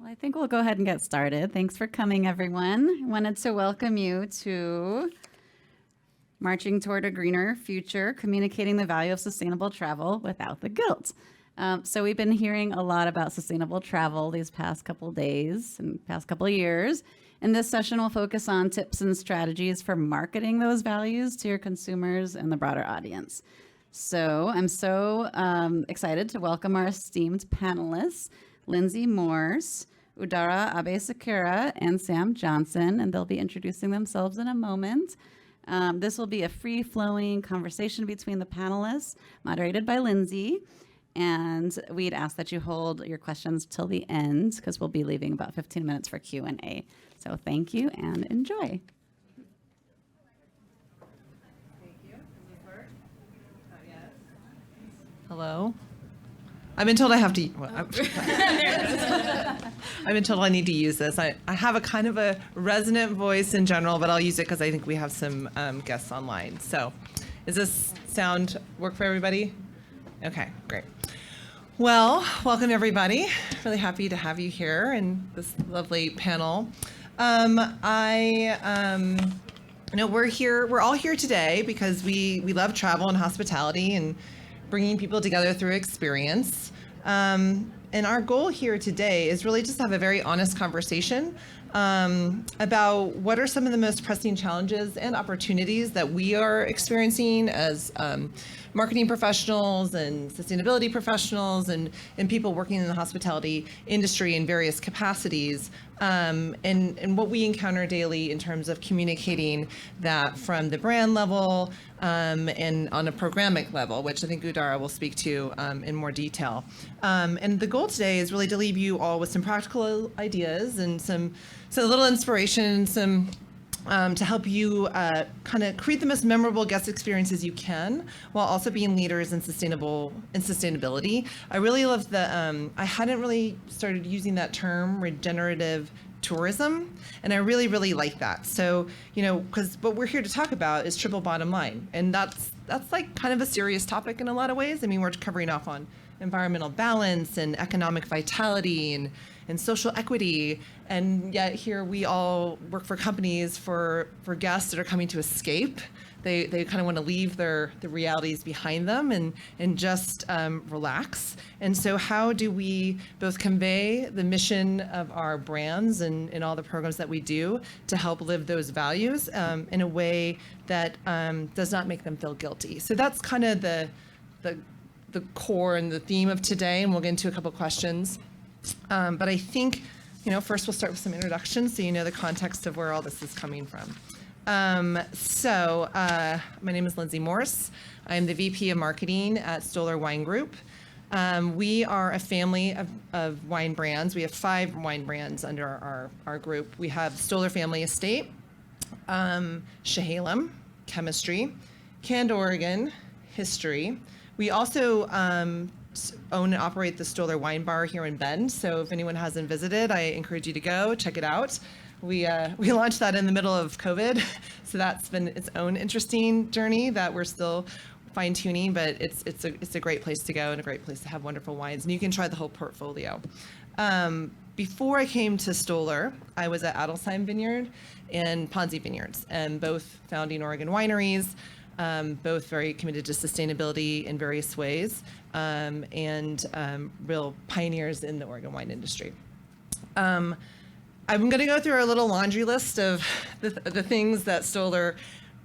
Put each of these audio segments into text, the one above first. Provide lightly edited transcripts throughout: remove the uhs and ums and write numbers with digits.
Well, I think we'll go ahead and get started. Thanks for coming, everyone. I wanted to welcome you to Marching Toward a Greener Future, Communicating the Value of Sustainable Travel Without the Guilt. So we've been hearing a lot about sustainable travel these past couple days and past couple years. And this session will focus on tips and strategies for marketing those values to your consumers and the broader audience. So I'm so excited to welcome our esteemed panelists, Lindsay Morse, Udara Abe-Sakura, and Sam Johnson, and they'll be introducing themselves in a moment. This will be a free-flowing conversation between the panelists, moderated by Lindsay, and we'd ask that you hold your questions till the end, because we'll be leaving about 15 minutes for Q&A. So thank you and enjoy. Thank you. Hello. I've been told I have to. Well, I've been told I need to use this. I have a kind of a resonant voice in general, but I'll use it because I think we have some guests online. So, does this sound work for everybody? Okay, great. Well, welcome everybody. Really happy to have you here in this lovely panel. We're all here today because we love travel and hospitality and bringing people together through experience. And our goal here today is really just to have a very honest conversation about what are some of the most pressing challenges and opportunities that we are experiencing as marketing professionals and sustainability professionals and people working in the hospitality industry in various capacities, and what we encounter daily in terms of communicating that from the brand level and on a programmatic level, which I think Udara will speak to in more detail. And the goal today is really to leave you all with some practical ideas and some little inspiration, to help you kind of create the most memorable guest experiences you can, while also being leaders in sustainability. I really love the, I hadn't really started using that term, regenerative tourism, and I really, really like that. So, because what we're here to talk about is triple bottom line, and that's like kind of a serious topic in a lot of ways. I mean, we're covering off on environmental balance and economic vitality and social equity, and yet here we all work for companies for guests that are coming to escape. They kind of want to leave the realities behind them and just relax. And so how do we both convey the mission of our brands and all the programs that we do to help live those values in a way that does not make them feel guilty? So that's kind of the core and the theme of today, and we'll get into a couple questions. But I think, first we'll start with some introductions so you know the context of where all this is coming from. My name is Lindsay Morse. I'm the VP of Marketing at Stoller Wine Group. We are a family of wine brands. We have 5 wine brands under our group. We have Stoller Family Estate, Chehalem, Chemistry, Canned Oregon, History. We also own and operate the Stoller Wine Bar here in Bend. So if anyone hasn't visited, I encourage you to go check it out. We launched that in the middle of COVID, so that's been its own interesting journey that we're still fine-tuning, but it's a great place to go and a great place to have wonderful wines, and you can try the whole portfolio. Before I came to Stoller, I was at Adelsheim Vineyard and Ponzi Vineyards, and both founding Oregon wineries, both very committed to sustainability in various ways, and real pioneers in the Oregon wine industry. I'm going to go through a little laundry list of the things that Stoller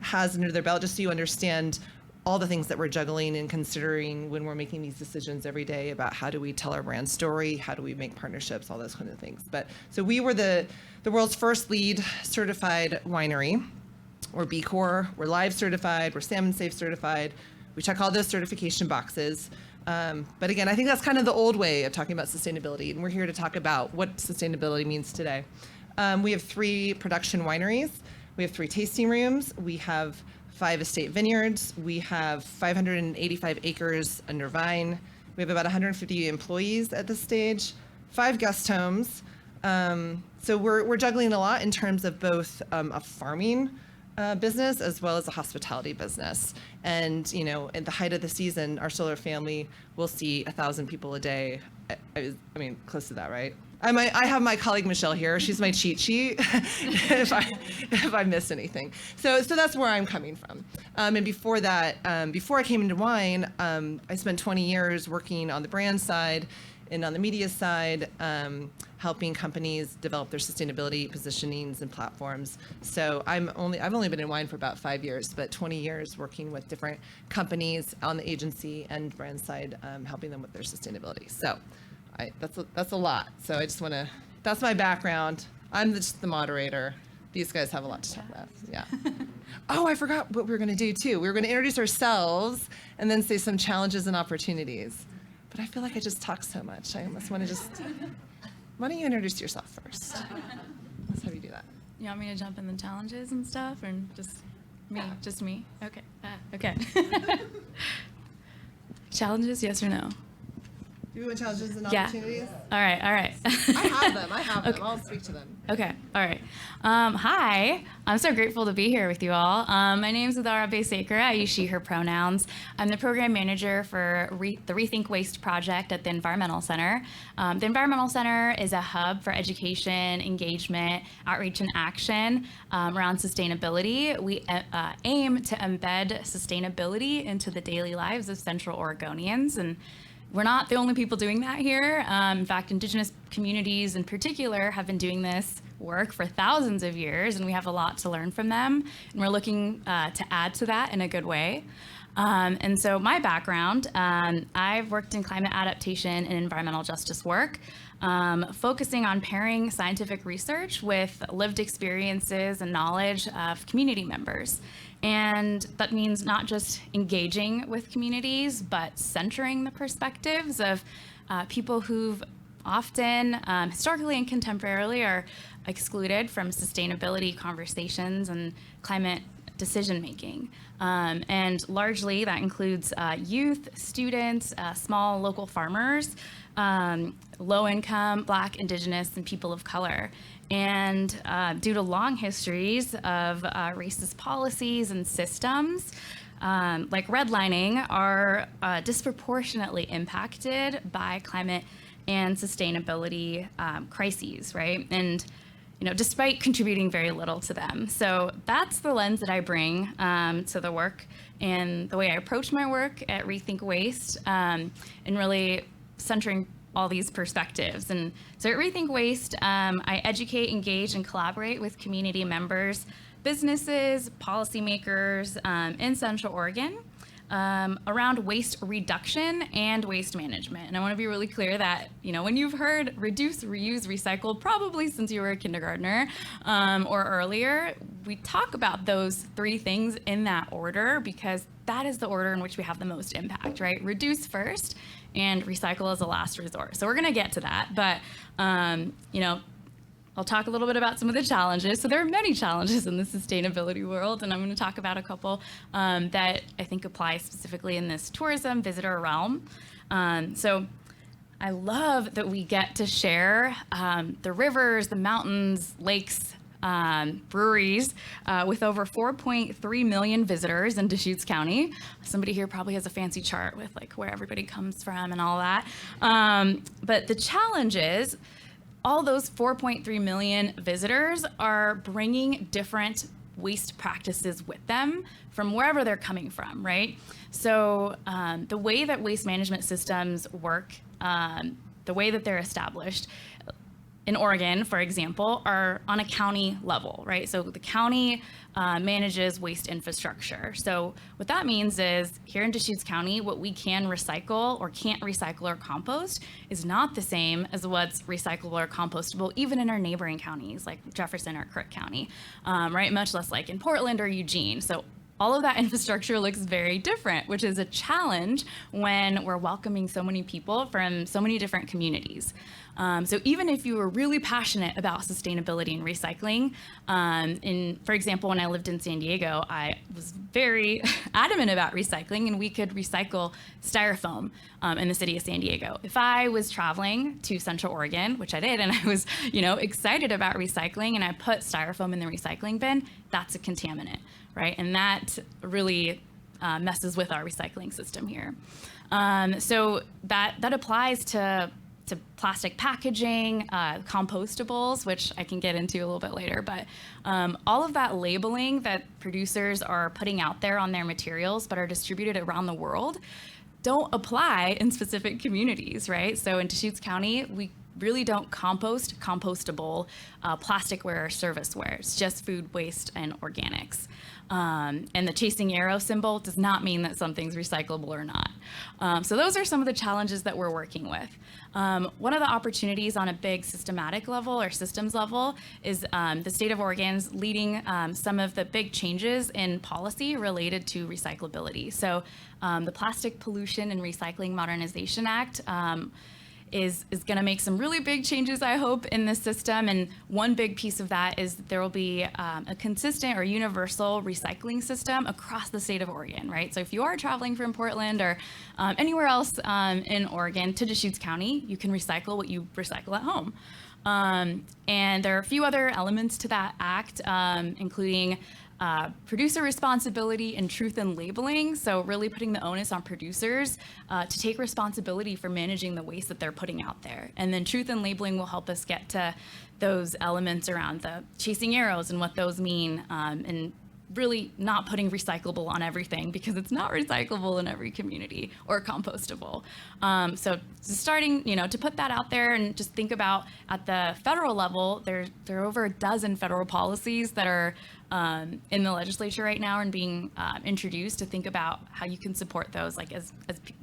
has under their belt, just so you understand all the things that we're juggling and considering when we're making these decisions every day about how do we tell our brand story, how do we make partnerships, all those kind of things. So we were the world's first LEED certified winery. We're B Corp, we're Live certified, we're Salmon Safe certified. We check all those certification boxes. But again, I think that's kind of the old way of talking about sustainability, and we're here to talk about what sustainability means today. We have 3 production wineries. We have 3 tasting rooms. We have 5 estate vineyards. We have 585 acres under vine. We have about 150 employees at this stage, 5 guest homes. So we're juggling a lot in terms of both a farming business as well as a hospitality business. And at the height of the season, our Stoller family will see 1,000 people a day. I mean, close to that, right? I have my colleague Michelle here. She's my cheat sheet if I miss anything. So that's where I'm coming from. And before that, before I came into wine, I spent 20 years working on the brand side and on the media side, helping companies develop their sustainability positionings and platforms. So I've only been in wine for about 5 years, but 20 years working with different companies on the agency and brand side, helping them with their sustainability. So that's a lot. So I just want to, that's my background. I'm just the moderator. These guys have a lot to talk about. Yeah. Oh, I forgot what we were going to do too. We were going to introduce ourselves and then say some challenges and opportunities. But I feel like I just talk so much. I almost want to just, why don't you introduce yourself first? Let's have you do that. You want me to jump in the challenges and stuff, or just me? Just me? Okay. Okay. Challenges, yes or no? Do you want challenges and Yeah. opportunities? All right. I have them. Okay. I'll speak to them. Okay. All right. Hi. I'm so grateful to be here with you all. My name's Adara Baysaker. I use she, her pronouns. I'm the program manager for the Rethink Waste project at the Environmental Center. The Environmental Center is a hub for education, engagement, outreach, and action around sustainability. We aim to embed sustainability into the daily lives of Central Oregonians, and we're not the only people doing that here. In fact, Indigenous communities in particular have been doing this work for thousands of years, and we have a lot to learn from them. And we're looking to add to that in a good way. And so my background, I've worked in climate adaptation and environmental justice work, focusing on pairing scientific research with lived experiences and knowledge of community members. And that means not just engaging with communities, but centering the perspectives of people who've often, historically and contemporarily, are excluded from sustainability conversations and climate decision making. And largely that includes youth, students, small local farmers, low income, Black, Indigenous, and people of color. And due to long histories of racist policies and systems, like redlining, are disproportionately impacted by climate and sustainability crises, right? And despite contributing very little to them. So that's the lens that I bring to the work and the way I approach my work at Rethink Waste, and really centering all these perspectives. And so at Rethink Waste, I educate, engage, and collaborate with community members, businesses, policymakers in Central Oregon around waste reduction and waste management. And I want to be really clear that, when you've heard reduce, reuse, recycle, probably since you were a kindergartner or earlier, we talk about those three things in that order because that is the order in which we have the most impact, right? Reduce first and recycle as a last resort. So we're going to get to that, but I'll talk a little bit about some of the challenges. So there are many challenges in the sustainability world, and I'm going to talk about a couple that I think apply specifically in this tourism visitor realm. So I love that we get to share the rivers, the mountains, lakes, breweries with over 4.3 million visitors in Deschutes County. Somebody here probably has a fancy chart with where everybody comes from and all that. But the challenge is all those 4.3 million visitors are bringing different waste practices with them from wherever they're coming from, right? So the way that waste management systems work, the way that they're established, in Oregon, for example, are on a county level, right? So the county manages waste infrastructure. So what that means is here in Deschutes County, what we can recycle or can't recycle or compost is not the same as what's recyclable or compostable, even in our neighboring counties like Jefferson or Crook County, right? Much less like in Portland or Eugene. So all of that infrastructure looks very different, which is a challenge when we're welcoming so many people from so many different communities. So even if you were really passionate about sustainability and recycling, for example, when I lived in San Diego, I was very adamant about recycling, and we could recycle styrofoam in the city of San Diego. If I was traveling to Central Oregon, which I did, and I was, excited about recycling, and I put styrofoam in the recycling bin, that's a contaminant, right? And that really messes with our recycling system here. So that applies to to plastic packaging, compostables, which I can get into a little bit later. But all of that labeling that producers are putting out there on their materials but are distributed around the world don't apply in specific communities, right? So in Deschutes County, we really don't compost compostable plasticware or serviceware. It's just food waste and organics. And the chasing arrow symbol does not mean that something's recyclable or not. So those are some of the challenges that we're working with. One of the opportunities on a big systematic level or systems level is the state of Oregon's leading some of the big changes in policy related to recyclability. So the Plastic Pollution and Recycling Modernization Act is going to make some really big changes, I hope, in this system. And one big piece of that is there will be a consistent or universal recycling system across the state of Oregon, right? So if you are traveling from Portland or anywhere else in Oregon to Deschutes County, you can recycle what you recycle at home. And there are a few other elements to that act, including producer responsibility and truth in labeling. So really putting the onus on producers to take responsibility for managing the waste that they're putting out there. And then truth in labeling will help us get to those elements around the chasing arrows and what those mean, and really not putting recyclable on everything, because it's not recyclable in every community or compostable. So starting, to put that out there and just think about at the federal level, there are over a dozen federal policies that are in the legislature right now and being introduced to think about how you can support those, like as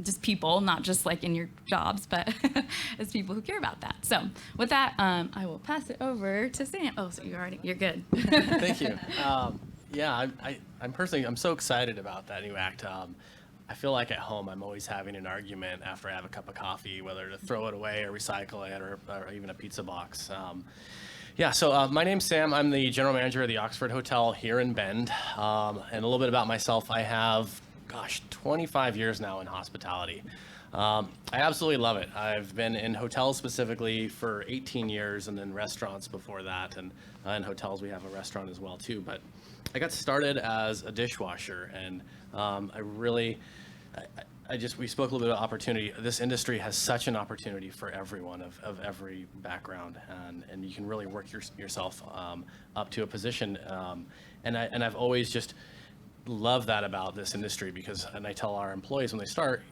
just people, not just like in your jobs, but as people who care about that. So with that, I will pass it over to Sam. Oh, so you're good. Thank you. Yeah, I'm so excited about that new act. I feel like at home I'm always having an argument after I have a cup of coffee, whether to throw it away or recycle it, or even a pizza box. So my name's Sam. I'm the general manager of the Oxford Hotel here in Bend. And a little bit about myself. I have, 25 years now in hospitality. I absolutely love it. I've been in hotels specifically for 18 years, and then restaurants before that. And in hotels, we have a restaurant as well, too. But I got started as a dishwasher, and we spoke a little bit about opportunity. This industry has such an opportunity for everyone of every background, and you can really work yourself up to a position. And I've always just loved that about this industry, because, and I tell our employees when they start,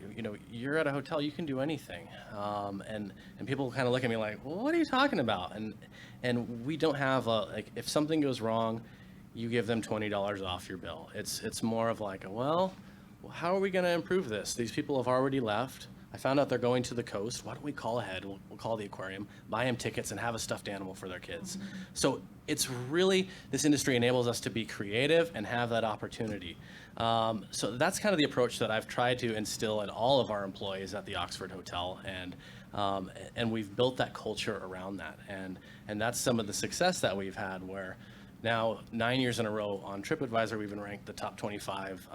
you're at a hotel, you can do anything. And people kind of look at me like, well, what are you talking about? And we don't have if something goes wrong, you give them $20 off your bill. It's more of like, well, how are we going to improve this? These people have already left. I found out they're going to the coast. Why don't we call ahead? We'll call the aquarium, buy them tickets, and have a stuffed animal for their kids. Mm-hmm. So it's really, this industry enables us to be creative and have that opportunity. So that's kind of the approach that I've tried to instill in all of our employees at the Oxford Hotel, and we've built that culture around that. And that's some of the success that we've had, where now 9 years in a row on TripAdvisor, we've been ranked the top 25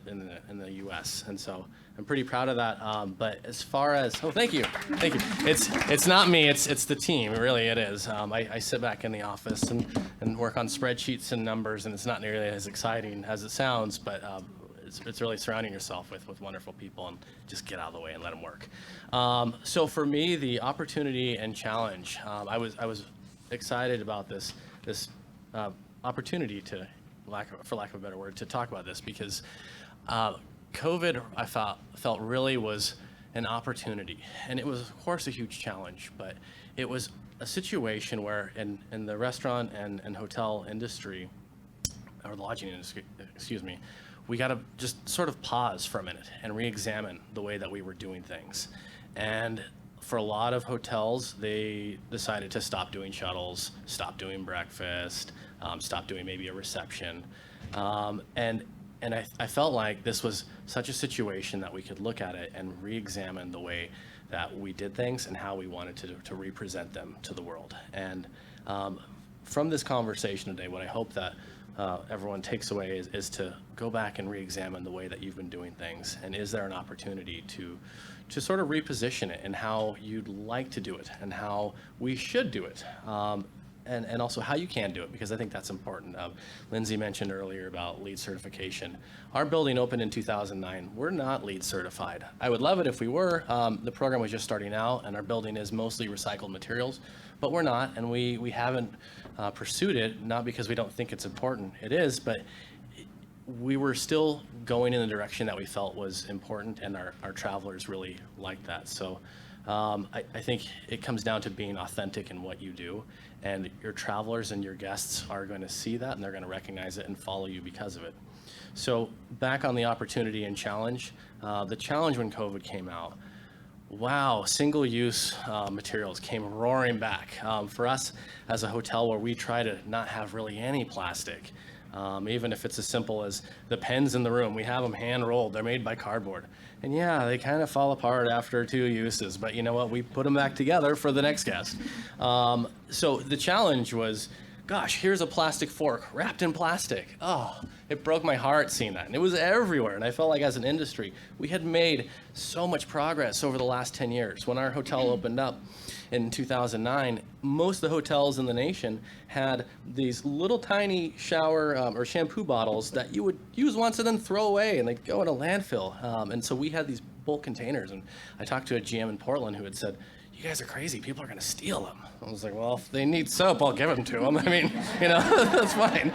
in the U.S. And so I'm pretty proud of that. But as far as, thank you. It's not me, it's the team. Really, it is. I sit back in the office and work on spreadsheets and numbers, and it's not nearly as exciting as it sounds. But it's really surrounding yourself with wonderful people, and just get out of the way and let them work. So for me, the opportunity and challenge, I was excited about this opportunity to, for lack of a better word, to talk about this, because COVID, I felt really was an opportunity, and it was of course a huge challenge, but it was a situation where in the restaurant and hotel industry, or lodging industry, we got to just sort of pause for a minute and re-examine the way that we were doing things. And for a lot of hotels, they decided to stop doing shuttles, stop doing breakfast, stop doing maybe a reception. And I felt like this was such a situation that we could look at it and re-examine the way that we did things and how we wanted to represent them to the world. And from this conversation today, what I hope that everyone takes away is to go back and re-examine the way that you've been doing things. And is there an opportunity to sort of reposition it and how you'd like to do it and how we should do it? and also how you can do it, because I think that's important. Lindsay mentioned earlier about LEED certification. Our building opened in 2009. We're not LEED certified. I would love it if we were. The program was just starting out, and our building is mostly recycled materials, but we're not, and we haven't pursued it, not because we don't think it's important. It is, but we were still going in the direction that we felt was important, and our travelers really liked that. So I think it comes down to being authentic in what you do, and your travelers and your guests are going to see that, and they're going to recognize it and follow you because of it. So back on the opportunity and challenge, the challenge when COVID came out, wow, single-use materials came roaring back. For us as a hotel where we try to not have really any plastic, even if it's as simple as the pens in the room, we have them hand-rolled. They're made by cardboard. And yeah, they kind of fall apart after 2 uses, but you know what? We put them back together for the next guest. So the challenge was, gosh, here's a plastic fork wrapped in plastic. Oh, it broke my heart seeing that. And it was everywhere. And I felt like as an industry, we had made so much progress over the last 10 years. When our hotel opened up in 2009, most of the hotels in the nation had these little tiny shower or shampoo bottles that you would use once and then throw away, and they'd go in a landfill. And so we had these bulk containers. And I talked to a GM in Portland who had said, "You guys are crazy. People are going to steal them." I was like, well, if they need soap, I'll give them to them. I mean, you know, that's fine.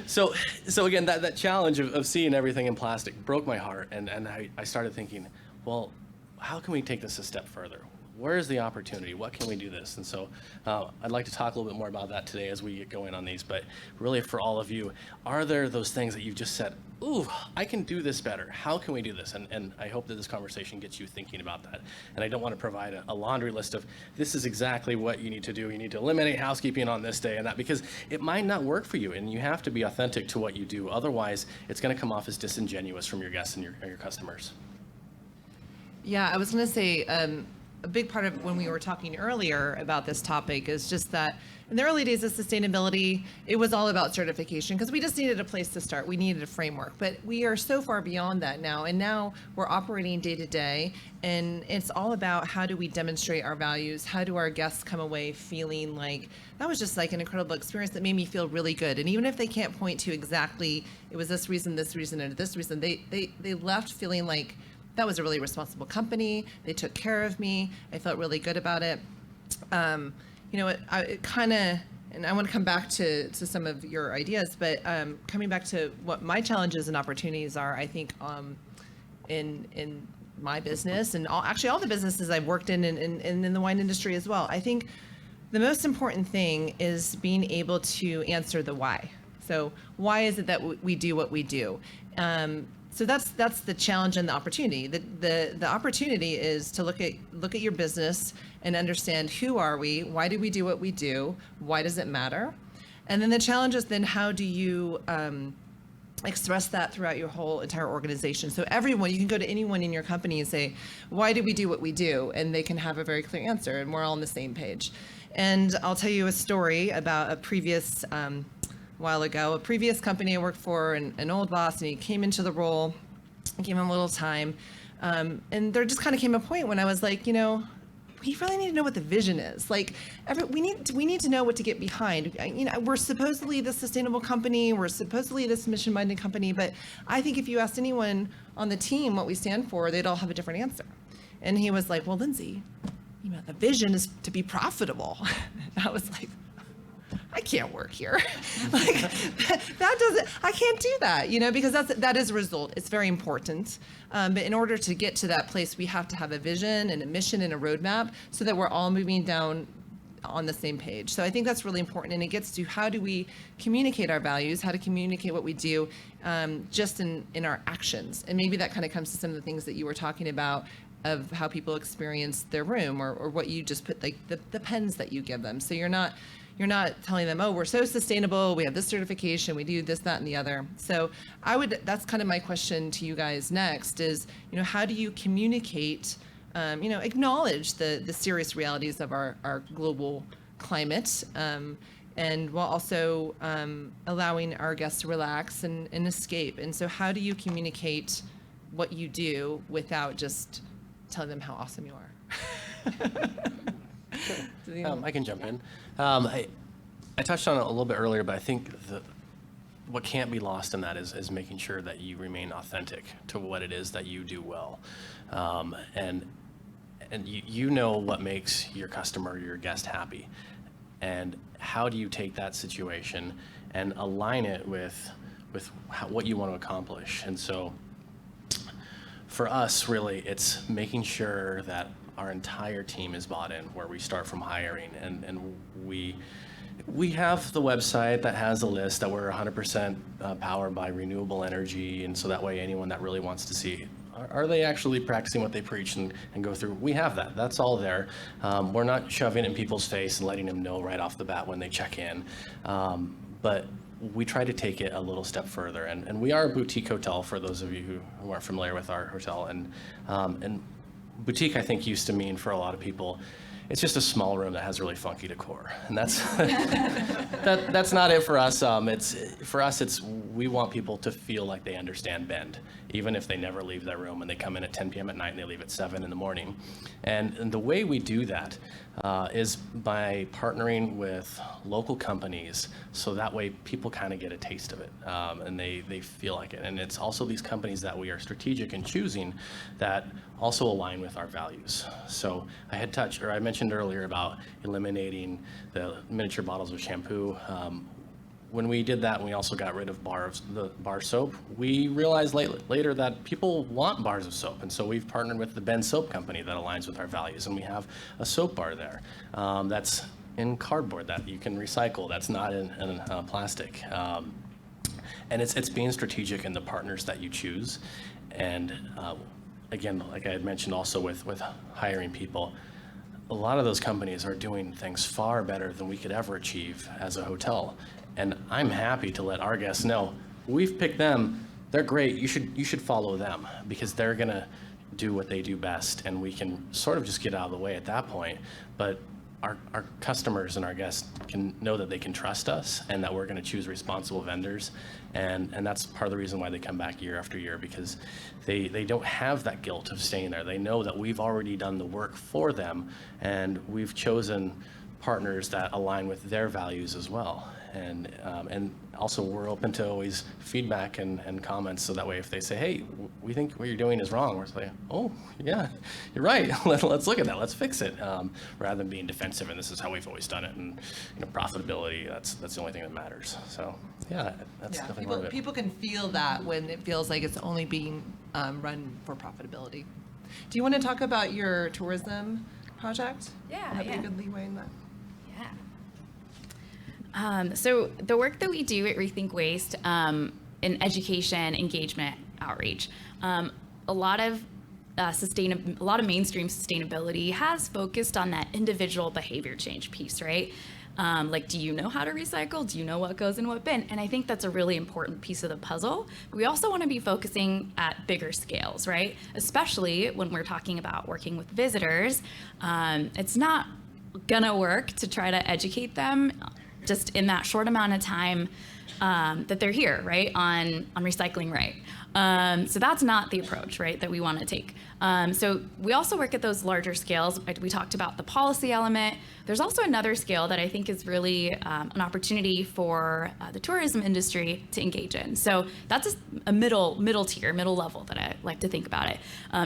So again, that challenge of seeing everything in plastic broke my heart. And I started thinking, well, how can we take this a step further? Where's the opportunity? What can we do this? And so I'd like to talk a little bit more about that today as we get going on these. But really for all of you, are there those things that you've just said, ooh, I can do this better. How can we do this? And I hope that this conversation gets you thinking about that. And I don't want to provide a laundry list of this is exactly what you need to do. You need to eliminate housekeeping on this day and that, because it might not work for you, and you have to be authentic to what you do. Otherwise, it's going to come off as disingenuous from your guests and your customers. Yeah, I was going to say, a big part of when we were talking earlier about this topic is just that in the early days of sustainability, it was all about certification because we just needed a place to start. We needed a framework, but we are so far beyond that now. And now we're operating day to day, and it's all about how do we demonstrate our values? How do our guests come away feeling like that was just like an incredible experience that made me feel really good? And even if they can't point to exactly, it was this reason, and this reason, they left feeling like that was a really responsible company. They took care of me. I felt really good about it. You know, it kind of, and I want to come back to some of your ideas, but coming back to what my challenges and opportunities are, I think in my business and actually all the businesses I've worked in and in the wine industry as well, I think the most important thing is being able to answer the why. So why is it that we do what we do? So that's the challenge and the opportunity. The opportunity is to look at your business and understand who are we, why do we do what we do, why does it matter, and then the challenge is then how do you express that throughout your whole entire organization. So everyone, you can go to anyone in your company and say, why do we do what we do, and they can have a very clear answer, and we're all on the same page. And I'll tell you a story about a previous. While ago, a previous company I worked for, an old boss, and he came into the role, I gave him a little time, and there just kind of came a point when I was like, you know, we really need to know what the vision is. Like, we need to know what to get behind. You know, we're supposedly this sustainable company, we're supposedly this mission-minded company, but I think if you asked anyone on the team what we stand for, they'd all have a different answer. And he was like, well, Lindsay, you know, the vision is to be profitable. And I was like, I can't work here. Like that doesn't, I can't do that, you know, because that is a result. It's very important. But in order to get to that place, we have to have a vision and a mission and a roadmap so that we're all moving down on the same page. So I think that's really important. And it gets to how do we communicate our values, how to communicate what we do just in our actions. And maybe that kind of comes to some of the things that you were talking about of how people experience their room or what you just put, like the pens that you give them. So you're not telling them, oh, we're so sustainable, we have this certification, we do this, that, and the other. So that's kind of my question to you guys next is, you know, how do you communicate, you know, acknowledge the serious realities of our global climate, and while also allowing our guests to relax and escape. And so how do you communicate what you do without just telling them how awesome you are? I can jump in. I touched on it a little bit earlier, but I think what can't be lost in that is making sure that you remain authentic to what it is that you do well. And you know what makes your customer, your guest happy. And how do you take that situation and align it with what you want to accomplish? And so for us, really, it's making sure that our entire team is bought in, where we start from hiring, and we have the website that has a list that we're 100% powered by renewable energy, and so that way anyone that really wants to see, are they actually practicing what they preach and go through, we have that. That's all there. We're not shoving it in people's face and letting them know right off the bat when they check in. But we try to take it a little step further, and we are a boutique hotel for those of you who aren't familiar with our hotel. And boutique, I think, used to mean for a lot of people, it's just a small room that has really funky decor, and that's that's not it for us. It's we want people to feel like they understand Bend, even if they never leave their room and they come in at 10 p.m. at night and they leave at 7 in the morning. And the way we do that is by partnering with local companies, so that way people kind of get a taste of it, and they feel like it. And it's also these companies that we are strategic in choosing that also align with our values. So I mentioned earlier about eliminating the miniature bottles of shampoo. When we did that, and we also got rid of the bar soap, we realized later that people want bars of soap. And so we've partnered with the Ben Soap Company that aligns with our values. And we have a soap bar there that's in cardboard that you can recycle, that's not in plastic. And it's being strategic in the partners that you choose. And again, like I had mentioned also with hiring people, a lot of those companies are doing things far better than we could ever achieve as a hotel. And I'm happy to let our guests know, we've picked them, they're great, you should follow them, because they're gonna do what they do best, and we can sort of just get out of the way at that point. But our customers and our guests can know that they can trust us and that we're gonna choose responsible vendors. And that's part of the reason why they come back year after year, because they don't have that guilt of staying there. They know that we've already done the work for them, and we've chosen partners that align with their values as well. And also we're open to always feedback and comments, so that way if they say, hey, we think what you're doing is wrong, we're like, oh yeah, you're right, let's look at that, let's fix it, rather than being defensive and this is how we've always done it, and profitability, that's the only thing that matters. So yeah, that's definitely part of it. People can feel that when it feels like it's only being run for profitability. Do you want to talk about your tourism project? Yeah, Have a good leeway in that. So the work that we do at Rethink Waste in education, engagement, outreach, a lot of mainstream sustainability has focused on that individual behavior change piece, right? Like, do you know how to recycle? Do you know what goes in what bin? And I think that's a really important piece of the puzzle. But we also want to be focusing at bigger scales, right? Especially when we're talking about working with visitors. It's not gonna work to try to educate them just in that short amount of time that they're here, right, on recycling right. So that's not the approach, right, that we want to take. So we also work at those larger scales. We talked about the policy element. There's also another scale that I think is really an opportunity for the tourism industry to engage in. So that's a middle tier, middle level that I like to think about it,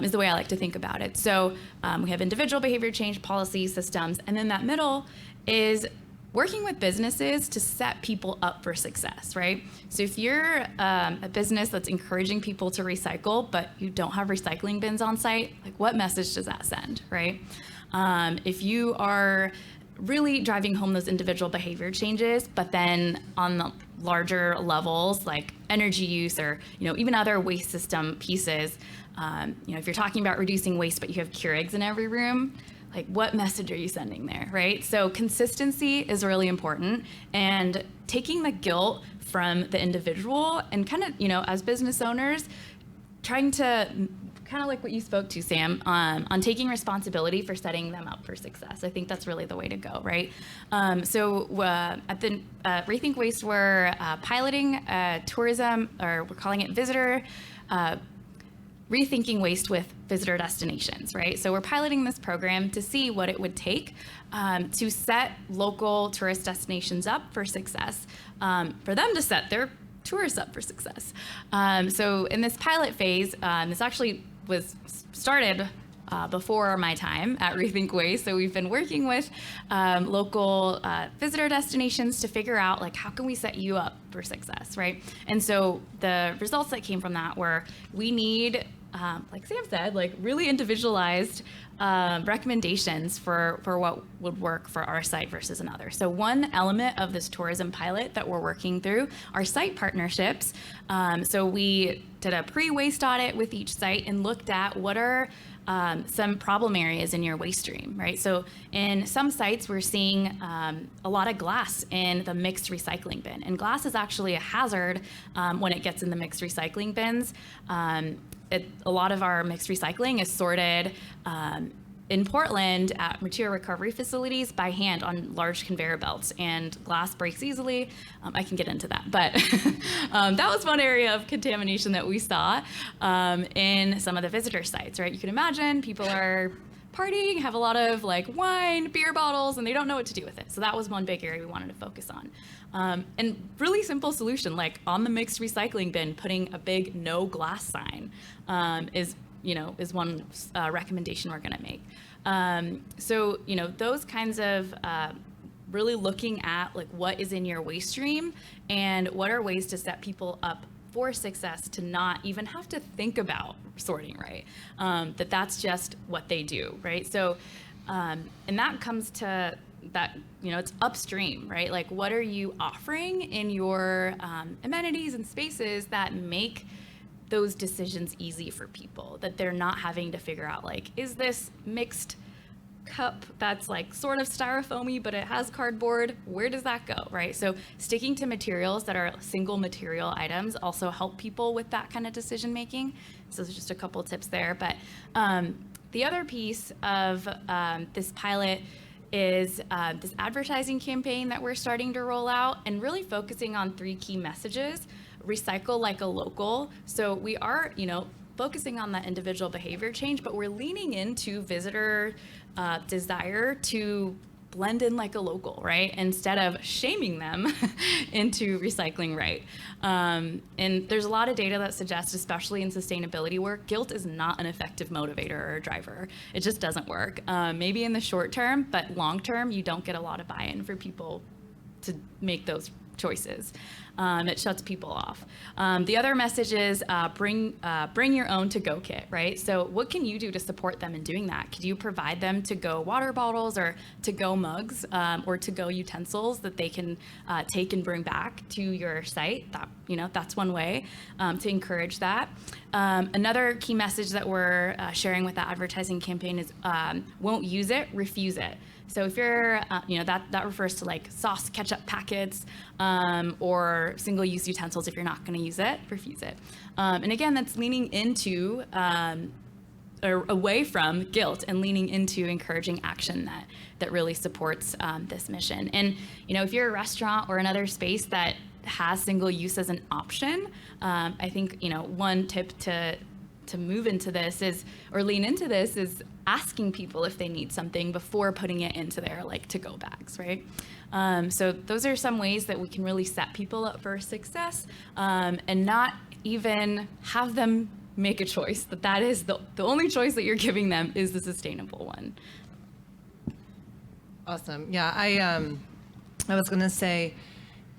is the way I like to think about it. So we have individual behavior change policy systems, and then that middle is working with businesses to set people up for success, right? So if you're a business that's encouraging people to recycle, but you don't have recycling bins on site, like what message does that send, right? If you are really driving home those individual behavior changes, but then on the larger levels, like energy use or even other waste system pieces, if you're talking about reducing waste, but you have Keurigs in every room, like what message are you sending there, right? So consistency is really important, and taking the guilt from the individual and kind of, as business owners, trying to kind of like what you spoke to, Sam, on taking responsibility for setting them up for success. I think that's really the way to go, right? So at the Rethink Waste, we're piloting tourism, or we're calling it visitor rethinking waste with visitor destinations, right? So we're piloting this program to see what it would take to set local tourist destinations up for success, for them to set their tourists up for success. So in this pilot phase, this actually was started before my time at Rethink Waste. So we've been working with local visitor destinations to figure out, like, how can we set you up for success, right? And so the results that came from that were, we need, like Sam said, like really individualized recommendations for what would work for our site versus another. So one element of this tourism pilot that we're working through are site partnerships. So we did a pre-waste audit with each site and looked at what are some problem areas in your waste stream, right? So in some sites, we're seeing a lot of glass in the mixed recycling bin. And glass is actually a hazard when it gets in the mixed recycling bins. A lot of our mixed recycling is sorted in Portland at material recovery facilities by hand on large conveyor belts, and glass breaks easily. I can get into that, but that was one area of contamination that we saw in some of the visitor sites, right? You can imagine people are partying, have a lot of like wine, beer bottles, and they don't know what to do with it. So that was one big area we wanted to focus on. And really simple solution, like on the mixed recycling bin, putting a big no glass sign is one recommendation we're going to make. So, those kinds of really looking at like what is in your waste stream and what are ways to set people up for success to not even have to think about sorting, right? That's just what they do, right? So, and that comes to that, it's upstream, right? Like, what are you offering in your amenities and spaces that make those decisions easy for people, that they're not having to figure out, like, is this mixed cup that's like sort of styrofoamy, but it has cardboard, where does that go, right? So sticking to materials that are single material items also help people with that kind of decision making. So there's just a couple tips there. But the other piece of this pilot is this advertising campaign that we're starting to roll out, and really focusing on 3 key messages. Recycle like a local. So we are, focusing on that individual behavior change, but we're leaning into visitor desire to blend in like a local, right? Instead of shaming them into recycling right. And there's a lot of data that suggests, especially in sustainability work, guilt is not an effective motivator or driver. It just doesn't work. Maybe in the short term, but long term, you don't get a lot of buy-in for people to make those choices. It shuts people off. The other message is bring your own to-go kit, right? So what can you do to support them in doing that? Could you provide them to-go water bottles or to-go mugs or to-go utensils that they can take and bring back to your site? That's one way to encourage that. Another key message that we're sharing with the advertising campaign is won't use it, refuse it. So if you're, that refers to like sauce ketchup packets or single-use utensils. If you're not going to use it, refuse it. And again, that's leaning into or away from guilt and leaning into encouraging action that really supports this mission. And if you're a restaurant or another space that has single use as an option, I think one tip to move into this or lean into this is asking people if they need something before putting it into their like to-go bags, right? So those are some ways that we can really set people up for success and not even have them make a choice, that is the only choice that you're giving them is the sustainable one. Awesome. Yeah, I was going to say,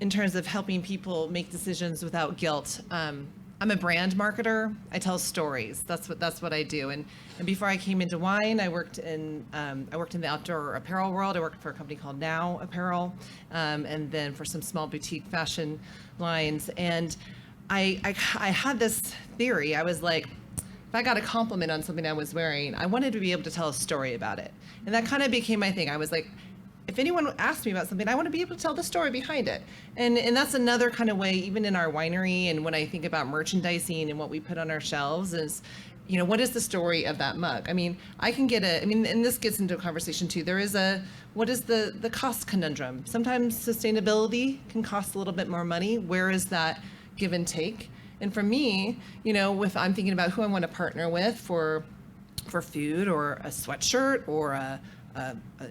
in terms of helping people make decisions without guilt, I'm a brand marketer. I tell stories. That's what I do. And before I came into wine, I worked in the outdoor apparel world. I worked for a company called Now Apparel, and then for some small boutique fashion lines. And I had this theory. I was like, if I got a compliment on something I was wearing, I wanted to be able to tell a story about it. And that kind of became my thing. I was like, if anyone asks me about something, I want to be able to tell the story behind it. And that's another kind of way, even in our winery, and when I think about merchandising and what we put on our shelves is, what is the story of that mug? I mean, and this gets into a conversation too. What is the cost conundrum? Sometimes sustainability can cost a little bit more money. Where is that give and take? And for me, if I'm thinking about who I want to partner with for food or a sweatshirt or a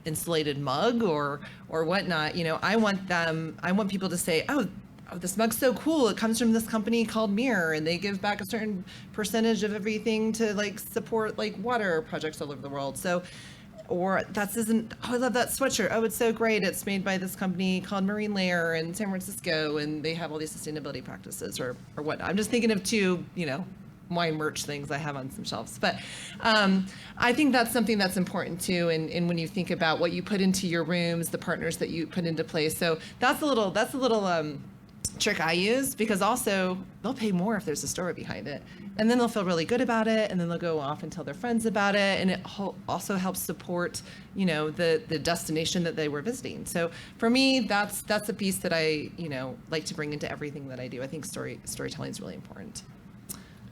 insulated mug or whatnot, I want people to say, oh, this mug's so cool. It comes from this company called Mirror, and they give back a certain percentage of everything to support water projects all over the world. So, or I love that sweatshirt. Oh, it's so great. It's made by this company called Marine Layer in San Francisco, and they have all these sustainability practices or whatnot. I'm just thinking of two, wine merch things I have on some shelves. But I think that's something that's important too. And when you think about what you put into your rooms, the partners that you put into place. So that's a little trick I use, because also they'll pay more if there's a story behind it. And then they'll feel really good about it, and then they'll go off and tell their friends about it. And it also helps support, the destination that they were visiting. So for me, that's a piece that I, like to bring into everything that I do. I think storytelling is really important.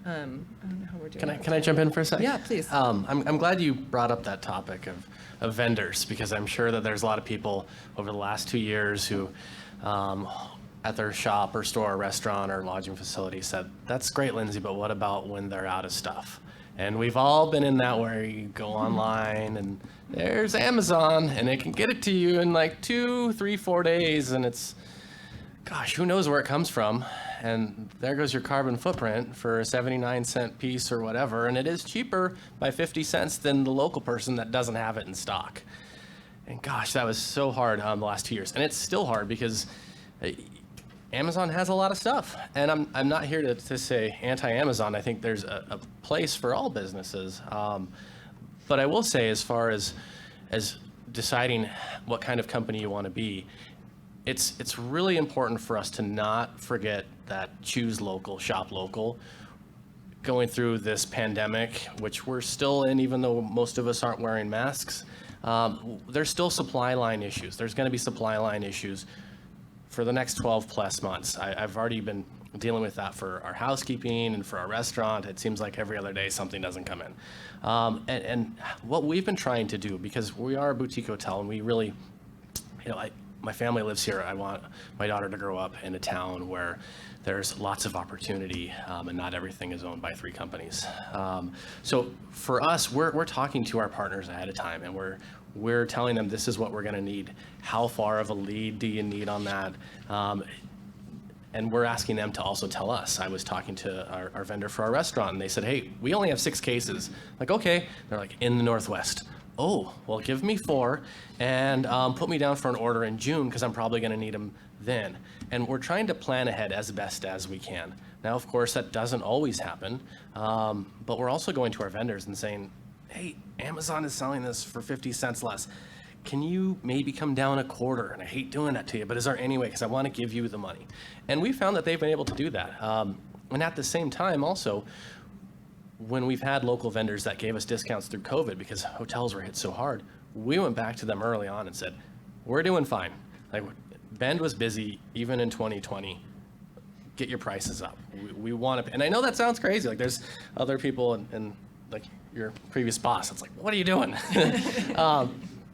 I don't know how we're doing. Can I jump in for a second? Yeah, please. I'm glad you brought up that topic of vendors, because I'm sure that there's a lot of people over the last 2 years who at their shop or store or restaurant or lodging facility said, that's great, Lindsay, but what about when they're out of stuff? And we've all been in that, where you go online and there's Amazon and it can get it to you in 2, 3, 4 days, and it's, gosh, who knows where it comes from. And there goes your carbon footprint for a 79-cent piece or whatever, and it is cheaper by 50 cents than the local person that doesn't have it in stock. And gosh, that was so hard the last 2 years, and it's still hard because Amazon has a lot of stuff. And I'm not here to say anti-Amazon. I think there's a place for all businesses. But I will say, as far as deciding what kind of company you want to be, it's really important for us to not forget that choose local, shop local. Going through this pandemic, which we're still in, even though most of us aren't wearing masks, there's still supply line issues. There's going to be supply line issues for the next 12 plus months. I've already been dealing with that for our housekeeping and for our restaurant. It seems like every other day something doesn't come in. And what we've been trying to do, because we are a boutique hotel and we really, my family lives here. I want my daughter to grow up in a town where there's lots of opportunity, and not everything is owned by 3 companies. So for us, we're talking to our partners ahead of time, and we're telling them this is what we're going to need. How far of a lead do you need on that? And we're asking them to also tell us. I was talking to our vendor for our restaurant, and they said, hey, we only have 6 cases. Like, okay. They're like, in the Northwest. Oh, well, give me 4 and put me down for an order in June, because I'm probably going to need them then. And we're trying to plan ahead as best as we can. Now, of course, that doesn't always happen, but we're also going to our vendors and saying, hey, Amazon is selling this for 50 cents less. Can you maybe come down a quarter? And I hate doing that to you, but is there any way? Because I want to give you the money. And we found that they've been able to do that. And at the same time, also, when we've had local vendors that gave us discounts through COVID because hotels were hit so hard, we went back to them early on and said, we're doing fine. Bend was busy even in 2020. Get your prices up. We want to, and I know that sounds crazy. There's other people and your previous boss. It's like, what are you doing?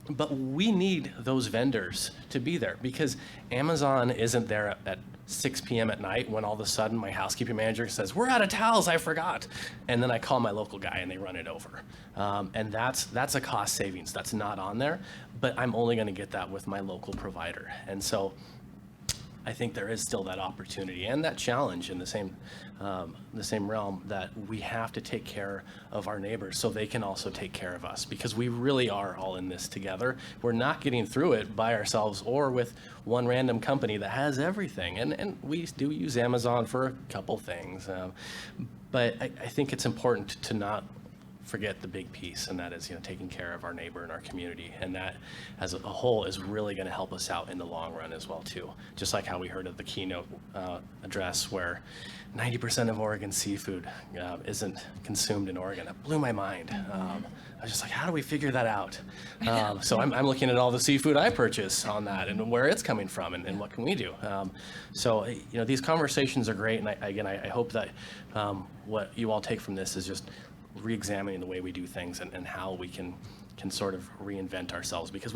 But we need those vendors to be there, because Amazon isn't there at 6 p.m. at night when all of a sudden my housekeeping manager says, we're out of towels, I forgot. And then I call my local guy and they run it over. And that's a cost savings. That's not on there, but I'm only going to get that with my local provider. And so I think there is still that opportunity and that challenge in the same realm, that we have to take care of our neighbors so they can also take care of us, because we really are all in this together. We're not getting through it by ourselves or with one random company that has everything. And we do use Amazon for a couple things, but I think it's important to not forget the big piece, and that is taking care of our neighbor and our community, and that as a whole is really going to help us out in the long run as well too. Just like how we heard of the keynote address where 90% of Oregon seafood isn't consumed in Oregon. That blew my mind. I was just like, how do we figure that out? So I'm looking at all the seafood I purchase on that and where it's coming from, and what can we do? So these conversations are great, and I hope that what you all take from this is just re-examining the way we do things and how we can sort of reinvent ourselves, because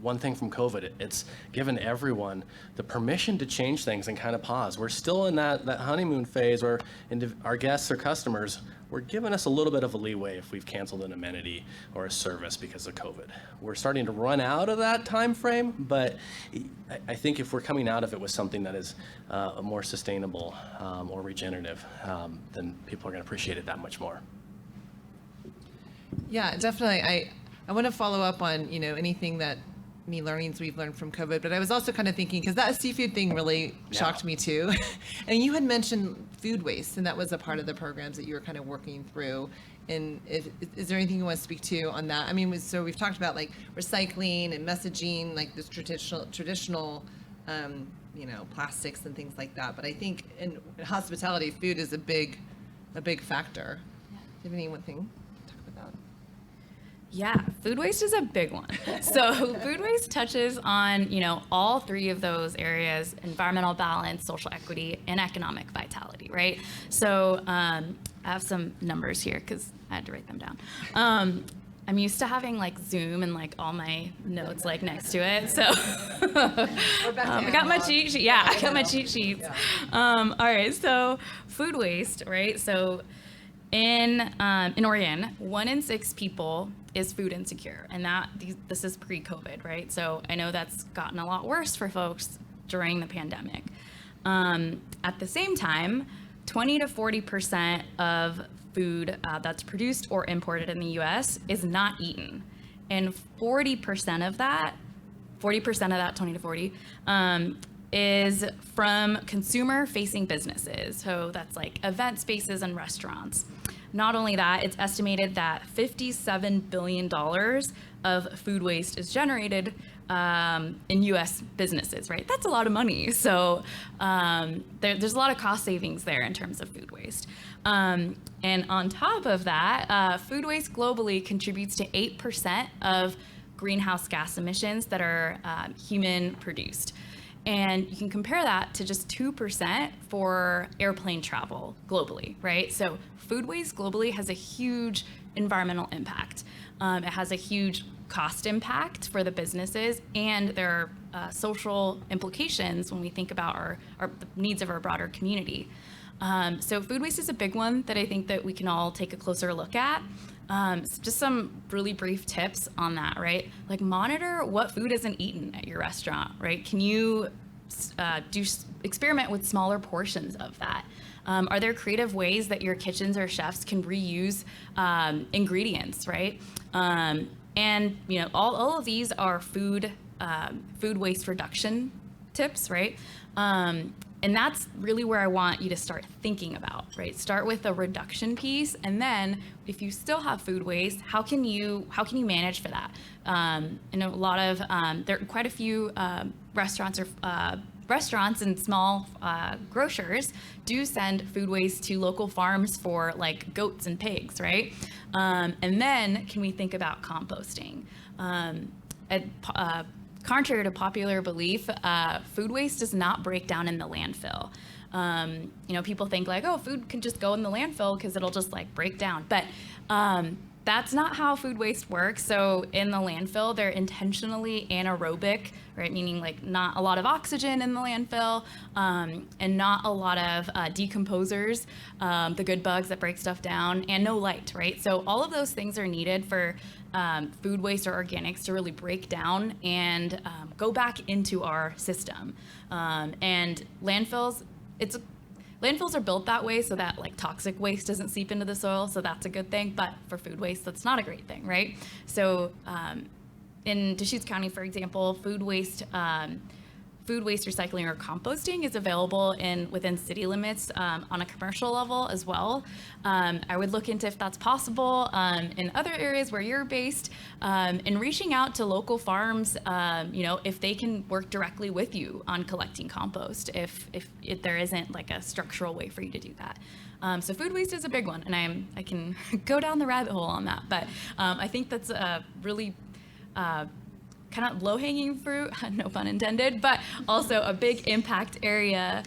one thing from COVID, it's given everyone the permission to change things and kind of pause. We're still in that honeymoon phase where our guests or customers were giving us a little bit of a leeway if we've canceled an amenity or a service because of COVID. We're starting to run out of that time frame, but I think if we're coming out of it with something that is more sustainable or regenerative, then people are going to appreciate it that much more. Yeah, definitely. I want to follow up on, anything that learnings we've learned from COVID, but I was also kind of thinking, because that seafood thing really shocked me too. And you had mentioned food waste, and that was a part of the programs that you were kind of working through. And is there anything you want to speak to on that? I mean, so we've talked about like recycling and messaging, like this traditional plastics and things like that. But I think in hospitality, food is a big factor. Do you have anything? Yeah, food waste is a big one. So food waste touches on, all three of those areas: environmental balance, social equity, and economic vitality, right? So I have some numbers here because I had to write them down. I'm used to having like Zoom and like all my notes like next to it. So I got my cheat sheet. Yeah, I got my cheat sheets. All right, so food waste, right? So in Oregon, 1 in 6 people is food insecure, and this is pre-COVID, right? So I know that's gotten a lot worse for folks during the pandemic. At the same time, 20 to 40% of food that's produced or imported in the U.S. is not eaten, and 40% of that, 20 to 40, is from consumer-facing businesses. So that's like event spaces and restaurants. Not only that, it's estimated that $57 billion of food waste is generated in U.S. businesses, right? That's a lot of money. So there's a lot of cost savings there in terms of food waste. And on top of that, food waste globally contributes to 8% of greenhouse gas emissions that are human produced. And you can compare that to just 2% for airplane travel globally, right? So food waste globally has a huge environmental impact. It has a huge cost impact for the businesses, and there are social implications when we think about the needs of our broader community. So food waste is a big one that I think that we can all take a closer look at. Just some really brief tips on that, right? Like monitor what food isn't eaten at your restaurant, right? Can you experiment with smaller portions of that? Are there creative ways that your kitchens or chefs can reuse ingredients, right? And all of these are food waste reduction tips, right? And that's really where I want you to start thinking about, right? Start with the reduction piece, and then if you still have food waste, how can you manage for that? I know a lot of there are quite a few restaurants and small grocers do send food waste to local farms for like goats and pigs, right? And then can we think about composting? Contrary to popular belief, food waste does not break down in the landfill. People think like, oh, food can just go in the landfill because it'll just like break down. But that's not how food waste works. So in the landfill, they're intentionally anaerobic, right? Meaning like not a lot of oxygen in the landfill, and not a lot of decomposers, the good bugs that break stuff down, and no light, right? So all of those things are needed for food waste or organics to really break down and go back into our system. And landfills are built that way so that like toxic waste doesn't seep into the soil, so that's a good thing. But for food waste, that's not a great thing, right? So in Deschutes County, for example, food waste recycling or composting is available within city limits on a commercial level as well. I would look into if that's possible in other areas where you're based, and reaching out to local farms, if they can work directly with you on collecting compost, if there isn't like a structural way for you to do that. So food waste is a big one, and I can go down the rabbit hole on that, but I think that's a really kind of low-hanging fruit, no pun intended, but also a big impact area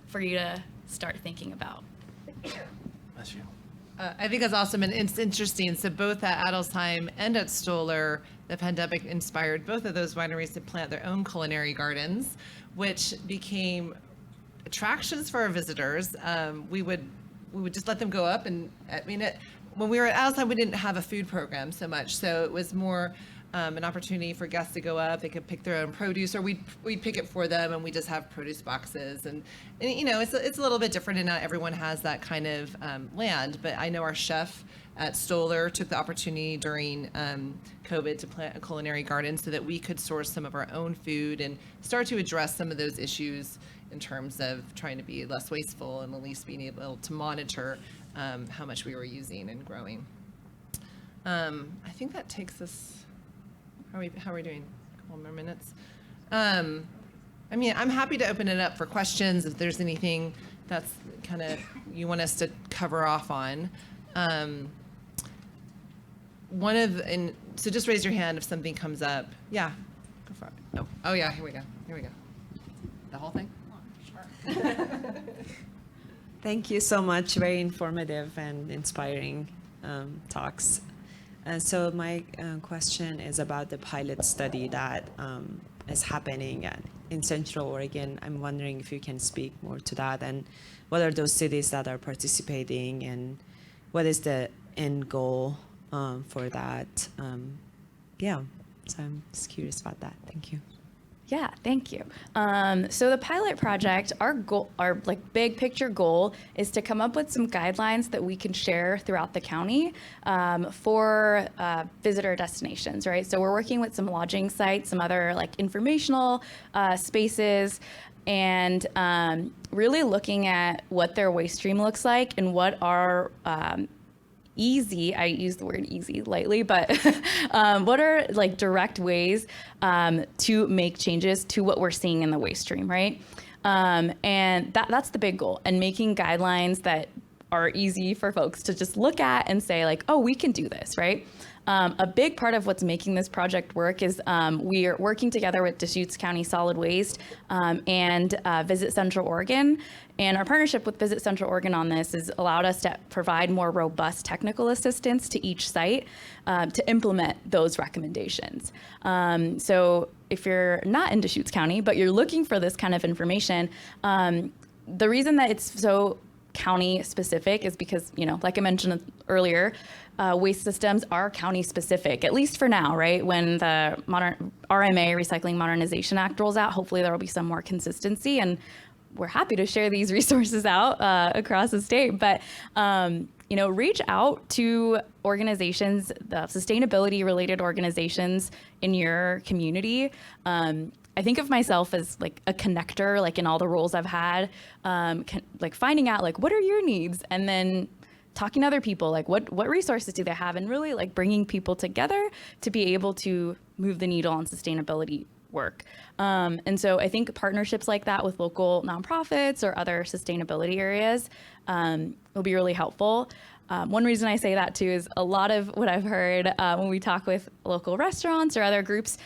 for you to start thinking about. Bless you. I think that's awesome, and it's interesting. So both at Adelsheim and at Stoller, the pandemic inspired both of those wineries to plant their own culinary gardens, which became attractions for our visitors. We would just let them go up, and when we were at Allentown, we didn't have a food program so much, so it was more an opportunity for guests to go up. They could pick their own produce, or we'd pick it for them, and we just have produce boxes. And it's a little bit different, and not everyone has that kind of land. But I know our chef at Stoller took the opportunity during COVID to plant a culinary garden so that we could source some of our own food and start to address some of those issues in terms of trying to be less wasteful and at least being able to monitor how much we were using and growing. I think that takes us. How are we doing? A couple more minutes. I'm happy to open it up for questions if there's anything that's kind of you want us to cover off on. So just raise your hand if something comes up. Yeah, go for it. Oh yeah, here we go. The whole thing? Sure. Thank you so much. Very informative and inspiring talks. So my question is about the pilot study that is happening in Central Oregon. I'm wondering if you can speak more to that, and what are those cities that are participating, and what is the end goal for that? So I'm just curious about that. Thank you. Yeah, thank you. So the pilot project, our big picture goal is to come up with some guidelines that we can share throughout the county for visitor destinations, right? So we're working with some lodging sites, some other informational spaces, and really looking at what their waste stream looks like and what our easy, I use the word easy lightly, but what are direct ways to make changes to what we're seeing in the waste stream, right? And that's the big goal, and making guidelines that are easy for folks to just look at and say oh, we can do this, right? A big part of what's making this project work is we are working together with Deschutes County Solid Waste and Visit Central Oregon. And our partnership with Visit Central Oregon on this has allowed us to provide more robust technical assistance to each site to implement those recommendations. So if you're not in Deschutes County, but you're looking for this kind of information, the reason that it's so county specific is because, like I mentioned earlier, waste systems are county specific, at least for now, right? When the RMA, Recycling Modernization Act, rolls out, hopefully there will be some more consistency, and we're happy to share these resources out across the state. But reach out to organizations, the sustainability related organizations in your community. I think of myself as a connector, in all the roles I've had, finding out what are your needs, and then talking to other people, what resources do they have, and really bringing people together to be able to move the needle on sustainability work. And so I think partnerships like that with local nonprofits or other sustainability areas will be really helpful. One reason I say that too is a lot of what I've heard when we talk with local restaurants or other groups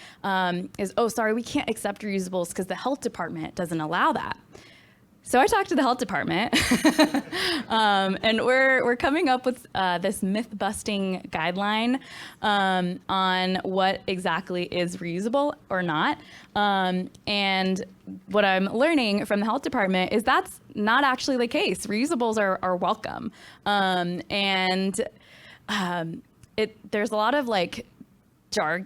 is, oh, sorry, we can't accept reusables because the health department doesn't allow that. So I talked to the health department, and we're coming up with this myth-busting guideline on what exactly is reusable or not. And what I'm learning from the health department is that's not actually the case. Reusables are welcome, and there's a lot of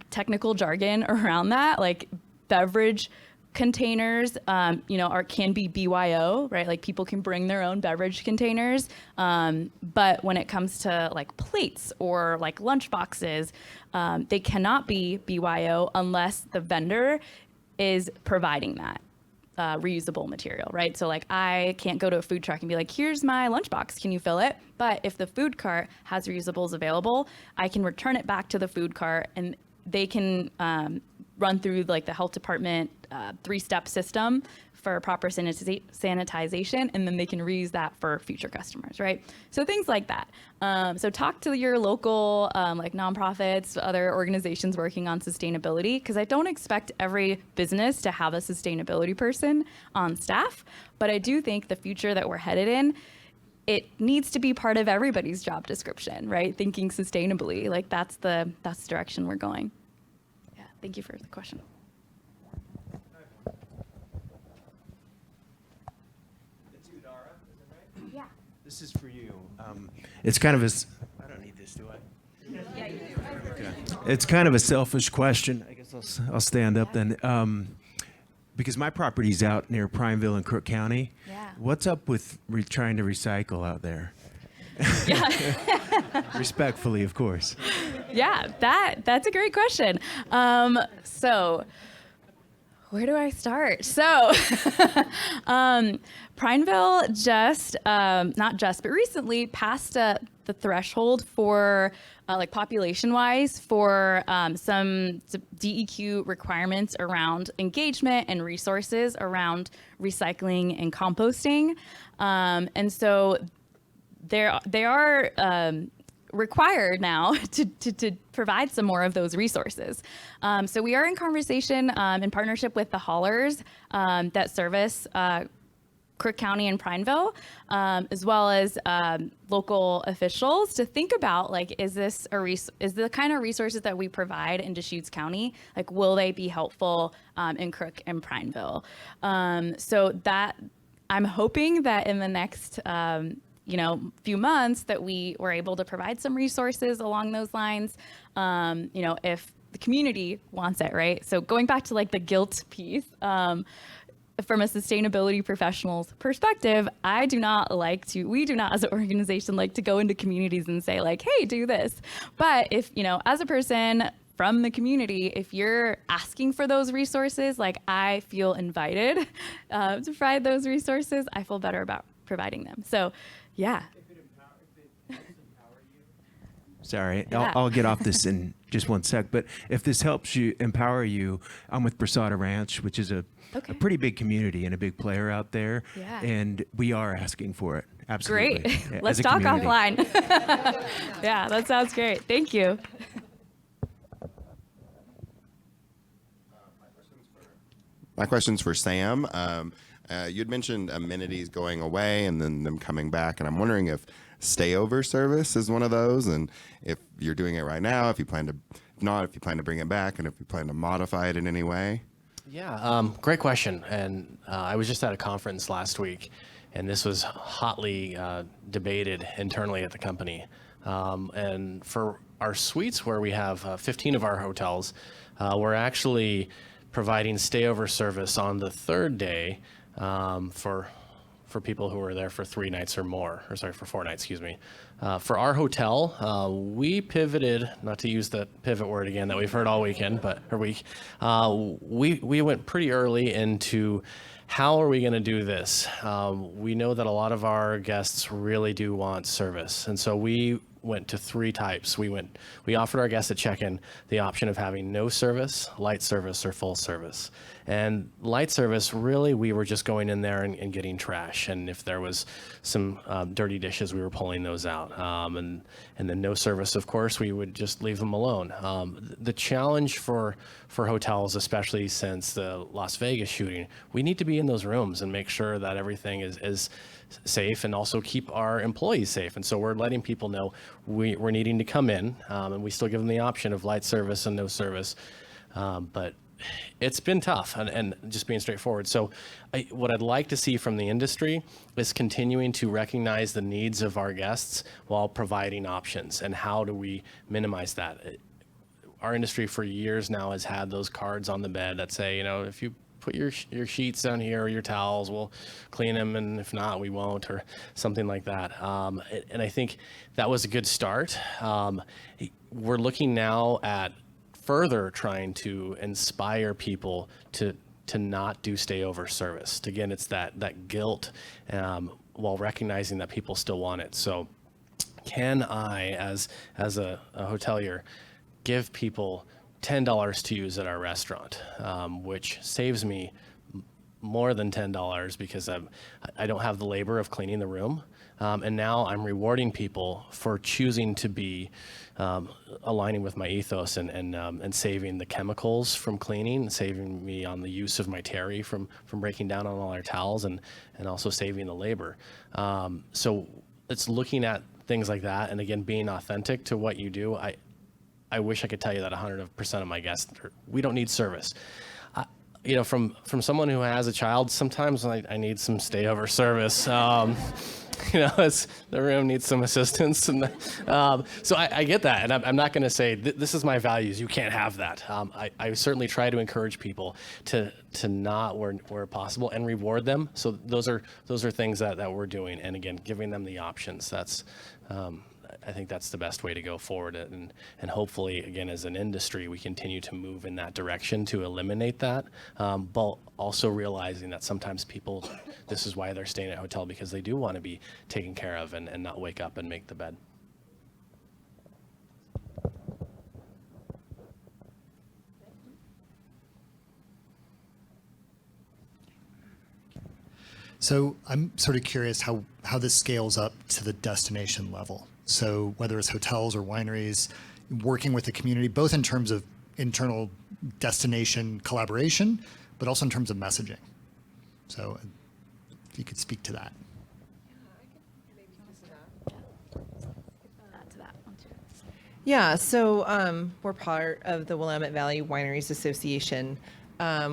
technical jargon around that, beverage containers, can be BYO, right? People can bring their own beverage containers. But when it comes to plates or lunch boxes, they cannot be BYO unless the vendor is providing that reusable material, right? So I can't go to a food truck and be here's my lunchbox, can you fill it? But if the food cart has reusables available, I can return it back to the food cart, and they can run through the health department 3-step system for proper sanitization, and then they can reuse that for future customers, right? So things like that. So talk to your local nonprofits, other organizations working on sustainability, because I don't expect every business to have a sustainability person on staff, but I do think the future that we're headed in, it needs to be part of everybody's job description, right? Thinking sustainably, that's the direction we're going. thank you for the question. Yeah. This is for you. It's kind of I don't need this, do I? Yeah, you do. Okay. It's kind of a selfish question. I guess I'll stand up then. Because my property's out near Prineville in Crook County. Yeah. What's up with trying to recycle out there? Respectfully, of course. Yeah, that's a great question. So where do I start? So Prineville just, not just, but recently passed the threshold for like population-wise for some DEQ requirements around engagement and resources around recycling and composting. And so they are required now to provide some more of those resources. So we are in conversation in partnership with the haulers that service Crook County and Prineville, as well as local officials to think about, like, is the kind of resources that we provide in Deschutes County, like, will they be helpful in Crook and Prineville? So that I'm hoping that in the next few months that we were able to provide some resources along those lines, if the community wants it, right? So going back to like the guilt piece, from a sustainability professional's perspective, we do not as an organization like to go into communities and say like, hey, do this. But if, as a person from the community, if you're asking for those resources, like I feel invited to provide those resources, I feel better about providing them. So yeah. Sorry, Yeah. I'll get off this in just one sec. But if this helps you empower you, I'm with Brasada Ranch, which is a pretty big community and a big player out there. Yeah. And we are asking for it. Absolutely. Great. Let's talk offline. Yeah, that sounds great. Thank you. My question's for Sam. You'd mentioned amenities going away and then them coming back, and I'm wondering if stayover service is one of those, and if you're doing it right now, if you plan to bring it back, and if you plan to modify it in any way. Yeah, great question. And I was just at a conference last week, and this was hotly debated internally at the company. And for our suites, where we have 15 of our hotels, we're actually providing stayover service on the third day for people who are there for 3 nights or more, or sorry, for 4 nights, excuse me. For our hotel, we pivoted, not to use the pivot word again that we've heard all weekend, we went pretty early into how are we going to do this? We know that a lot of our guests really do want service, and so we went to 3 types. We offered our guests at check-in the option of having no service, light service, or full service. And light service, really, we were just going in there and getting trash. And if there was some dirty dishes, we were pulling those out. And then no service, of course, we would just leave them alone. The challenge for hotels, especially since the Las Vegas shooting, we need to be in those rooms and make sure that everything is safe and also keep our employees safe. And so we're letting people know we're needing to come in, and we still give them the option of light service and no service. But it's been tough, and just being straightforward. So what I'd like to see from the industry is continuing to recognize the needs of our guests while providing options. And how do we minimize that? Our industry for years now has had those cards on the bed that say, if you put your sheets down here or your towels, we'll clean them, and if not, we won't, or something like that. And I think that was a good start. We're looking now at further trying to inspire people to not do stayover service. Again, it's that guilt while recognizing that people still want it. So can I, as a hotelier, give people $10 to use at our restaurant, which saves me more than $10 because I don't have the labor of cleaning the room. And now I'm rewarding people for choosing to be aligning with my ethos and saving the chemicals from cleaning, saving me on the use of my terry from breaking down on all our towels, and also saving the labor. So it's looking at things like that, and again, being authentic to what you do. I wish I could tell you that 100% of my guests, we don't need service. From someone who has a child, sometimes I need some stayover service. The room needs some assistance, and so I get that, and I'm not going to say this is my values. You can't have that. I certainly try to encourage people to not where possible and reward them. So those are things that we're doing, and again, giving them the options. That's I think that's the best way to go forward, and hopefully, again, as an industry, we continue to move in that direction to eliminate that, but also realizing that sometimes people, this is why they're staying at a hotel, because they do want to be taken care of and not wake up and make the bed. So I'm sort of curious how this scales up to the destination level. So whether it's hotels or wineries, working with the community, both in terms of internal destination collaboration, but also in terms of messaging. So if you could speak to that. Yeah, so we're part of the Willamette Valley Wineries Association,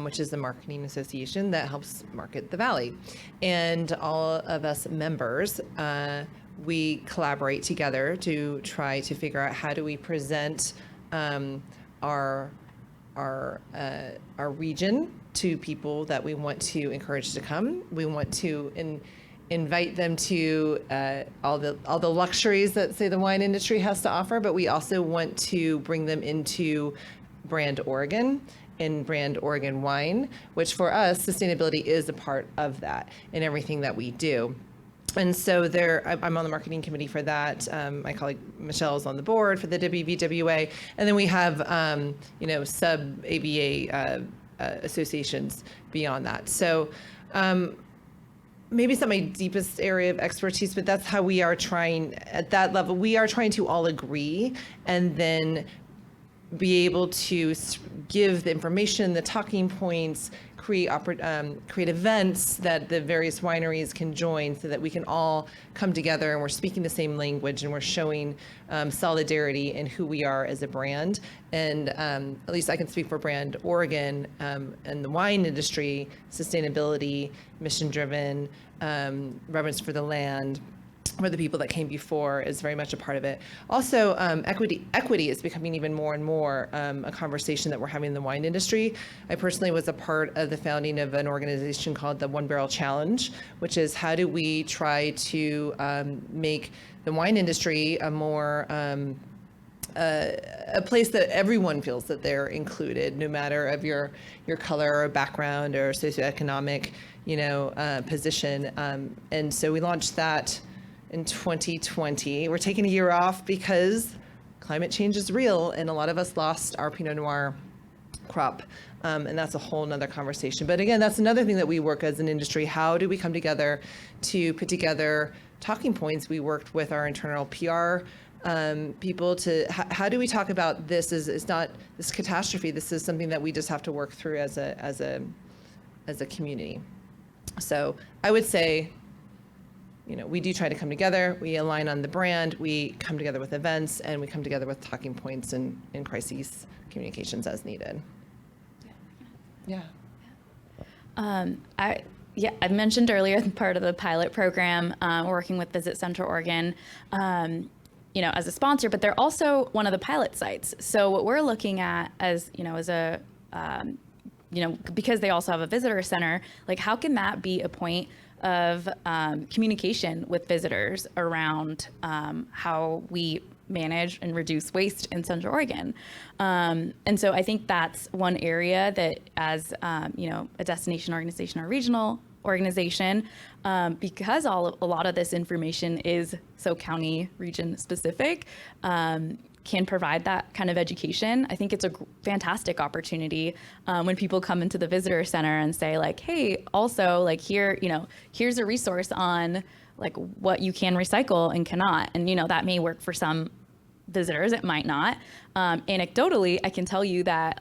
which is the marketing association that helps market the valley. And all of us members, we collaborate together to try to figure out how do we present our region to people that we want to encourage to come. We want to invite them to all the luxuries that, say, the wine industry has to offer, but we also want to bring them into Brand Oregon and Brand Oregon wine, which for us, sustainability is a part of that in everything that we do. And so I'm on the marketing committee for that. My colleague Michelle is on the board for the WVWA. And then we have, sub-ABA associations beyond that. So maybe it's not my deepest area of expertise, but that's how we are trying, at that level, we are trying to all agree and then be able to give the information, the talking points, create events that the various wineries can join so that we can all come together and we're speaking the same language and we're showing solidarity in who we are as a brand. And at least I can speak for Brand Oregon and the wine industry, sustainability, mission-driven, reverence for the land, for the people that came before is very much a part of it. Also, equity is becoming even more and more a conversation that we're having in the wine industry. I personally was a part of the founding of an organization called the One Barrel Challenge, which is how do we try to make the wine industry a more a place that everyone feels that they're included, no matter of your color or background or socioeconomic, position. And so we launched that in 2020. We're taking a year off because climate change is real and a lot of us lost our Pinot Noir crop. And that's a whole nother conversation. But again, that's another thing that we work as an industry. How do we come together to put together talking points? We worked with our internal PR people to, how do we talk about this? It's not this catastrophe. This is something that we just have to work through as a community. So I would say, we do try to come together, we align on the brand, we come together with events, and we come together with talking points and crises communications as needed. Yeah. I mentioned earlier part of the pilot program, working with Visit Central Oregon, as a sponsor, but they're also one of the pilot sites. So what we're looking at as a, because they also have a visitor center, like how can that be a point of communication with visitors around how we manage and reduce waste in Central Oregon. And so I think that's one area that as, a destination organization or regional organization, because a lot of this information is so county region specific, can provide that kind of education. I think it's a fantastic opportunity when people come into the visitor center and say like, hey, also like here's a resource on like what you can recycle and cannot. And that may work for some visitors, it might not. Anecdotally, I can tell you that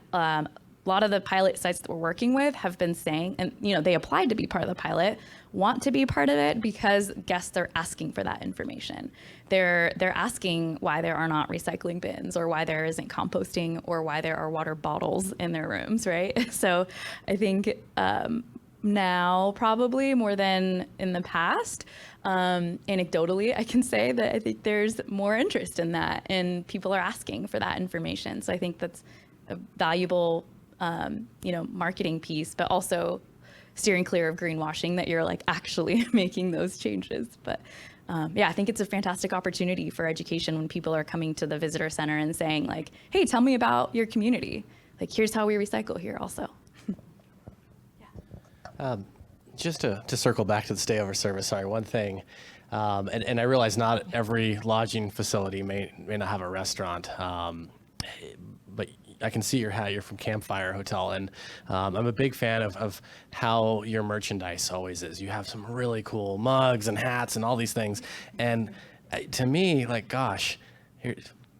lot of the pilot sites that we're working with have been saying, and they applied to be part of the pilot, want to be part of it because guests are asking for that information. They're asking why there are not recycling bins, or why there isn't composting, or why there are water bottles in their rooms, right? So I think now, probably more than in the past, anecdotally, I can say that I think there's more interest in that, and people are asking for that information. So I think that's a valuable, marketing piece, but also steering clear of greenwashing, that you're like actually making those changes. But I think it's a fantastic opportunity for education when people are coming to the visitor center and saying like, hey, tell me about your community. Like, here's how we recycle here also. Just to circle back to the stayover service, sorry, one thing, and I realize not every lodging facility may not have a restaurant, but I can see your hat. You're from Campfire Hotel, and I'm a big fan of how your merchandise always is. You have some really cool mugs and hats and all these things, and to me, like, gosh,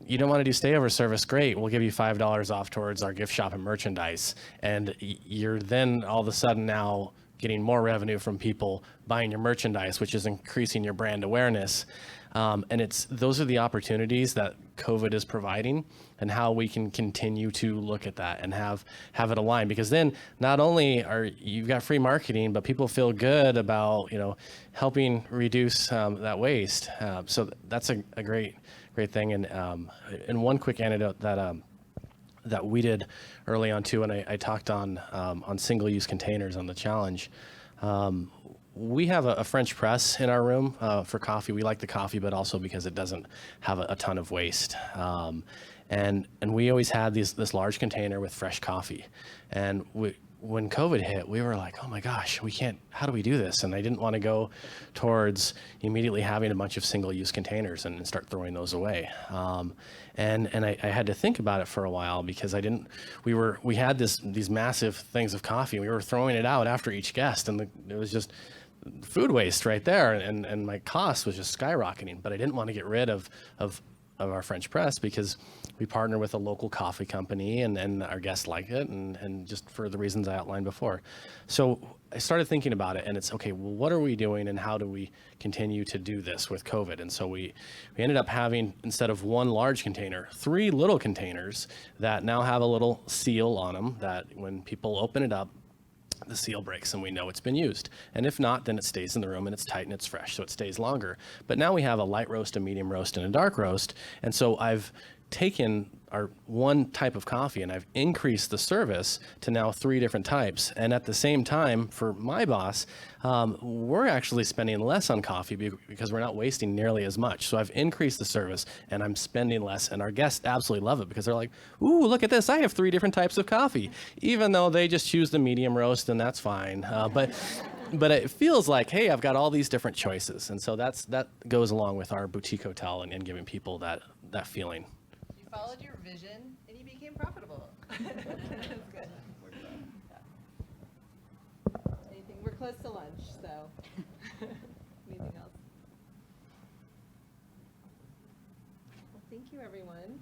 you don't want to do stayover service? Great, we'll give you $5 off towards our gift shop and merchandise, and you're then all of a sudden now getting more revenue from people buying your merchandise, which is increasing your brand awareness. And those are the opportunities that COVID is providing, and how we can continue to look at that and have it aligned. Because then not only you've got free marketing, but people feel good about helping reduce that waste. So that's a great thing. And one quick anecdote that we did early on too, and I talked on single-use containers on the challenge. We have a French press in our room for coffee. We like the coffee, but also because it doesn't have a ton of waste. And we always had this large container with fresh coffee. And when COVID hit, we were like, oh my gosh, how do we do this? And I didn't want to go towards immediately having a bunch of single-use containers and start throwing those away. And I had to think about it for a while, because we had these massive things of coffee, and we were throwing it out after each guest, and it was just food waste right there, and my cost was just skyrocketing. But I didn't want to get rid of our French press, because we partner with a local coffee company, and our guests like it, and just for the reasons I outlined before. So I started thinking about it, and it's okay, well, what are we doing, and how do we continue to do this with COVID? And so we ended up having, instead of one large container, 3 little containers that now have a little seal on them, that when people open it up, the seal breaks and we know it's been used. And if not, then it stays in the room and it's tight and it's fresh, so it stays longer. But now we have a light roast, a medium roast, and a dark roast. And so I've taken our one type of coffee and I've increased the service to now 3 different types. And at the same time, for my boss, we're actually spending less on coffee because we're not wasting nearly as much. So I've increased the service and I'm spending less, and our guests absolutely love it, because they're like, ooh, look at this, I have 3 different types of coffee, even though they just choose the medium roast, and that's fine. But it feels like, hey, I've got all these different choices. And so that goes along with our boutique hotel and giving people that feeling. You followed your vision and you became profitable. That's good. Anything? We're close to lunch, so anything else? Well, thank you, everyone.